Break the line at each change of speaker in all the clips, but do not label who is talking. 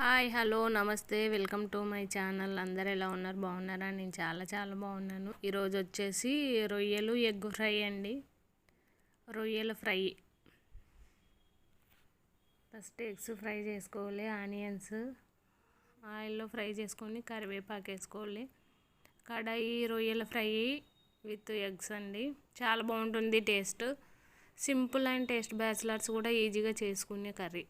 Hi hello నమస్తే welcome to my channel. అందరు ఎలా ఉన్నారు? బాగున్నారా? నేను చాలా బాగున్నాను. ఈరోజు వచ్చేసి రొయ్యలు ఎగ్ ఫ్రై అండి. రొయ్యల ఫ్రై. ఫస్ట్ ఎగ్స్ ఫ్రై చేసుకోవాలి. ఆనియన్స్ ఆయిల్లో ఫ్రై చేసుకొని కరివేపాకు వేసుకోవాలి. కడాయి రొయ్యల ఫ్రై విత్ ఎగ్స్ అండి. చాలా బాగుంటుంది taste. Simple and taste, bachelors కూడా ఈజీగా చేసుకునే కర్రీ.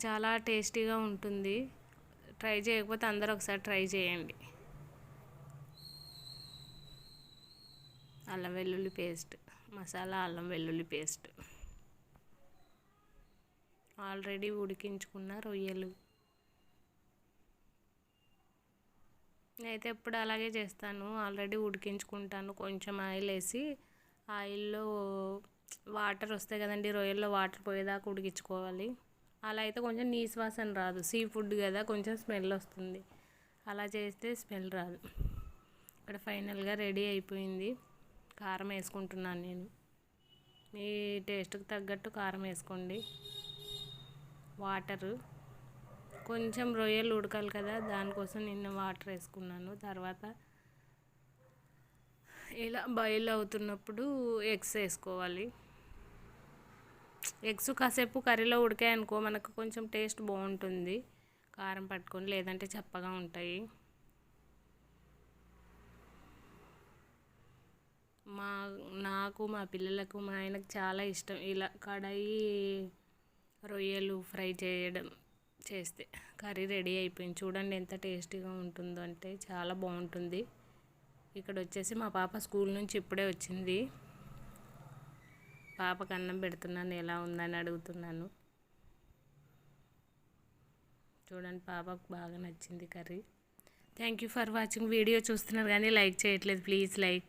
చాలా టేస్టీగా ఉంటుంది. ట్రై చేయకపోతే అందరూ ఒకసారి ట్రై చేయండి. అల్లం వెల్లుల్లి పేస్ట్, మసాలా అల్లం వెల్లుల్లి పేస్ట్, ఆల్రెడీ ఉడికించుకున్న రొయ్యలు. నేనైతే ఎప్పుడు అలాగే చేస్తాను, ఆల్రెడీ ఉడికించుకుంటాను. కొంచెం ఆయిల్ వేసి, ఆయిల్లో వాటర్ వస్తాయి కదండి, రొయ్యల్లో వాటర్ పోయేదాకా ఉడికించుకోవాలి. అలా అయితే కొంచెం నీసు వాసన రాదు. సీ ఫుడ్ కదా, కొంచెం స్మెల్ వస్తుంది. అలా చేస్తే స్మెల్ రాదు. ఇక్కడ ఫైనల్గా రెడీ అయిపోయింది. కారం వేసుకుంటున్నాను నేను. మీ టేస్ట్కి తగ్గట్టు కారం వేసుకోండి. వాటరు కొంచెం రొయ్యలు ఉడకాలి కదా, దానికోసం నిన్న వాటర్ వేసుకున్నాను. తర్వాత ఇలా బాయిల్ అవుతున్నప్పుడు ఎగ్స్ వేసుకోవాలి. ఎగ్స్ కాసేపు కర్రీలో ఉడికాయనుకో మనకు కొంచెం టేస్ట్ బాగుంటుంది. కారం పట్టుకొని, లేదంటే చప్పగా ఉంటాయి. నాకు మా పిల్లలకు మా ఆయనకు చాలా ఇష్టం ఇలా కడాయి రొయ్యలు ఫ్రై చేస్తే. కర్రీ రెడీ అయిపోయింది. చూడండి ఎంత టేస్టీగా ఉంటుందో, అంటే చాలా బాగుంటుంది. ఇక్కడ వచ్చేసి మా పాప స్కూల్ నుంచి ఇప్పుడే వచ్చింది. పాపకు అన్నం పెడుతున్నాను, ఎలా ఉందని అడుగుతున్నాను. చూడండి, పాపకు బాగా నచ్చింది curry. Thank you for watching. Video చూస్తున్నారు కానీ లైక్ చేయట్లేదు. Please like.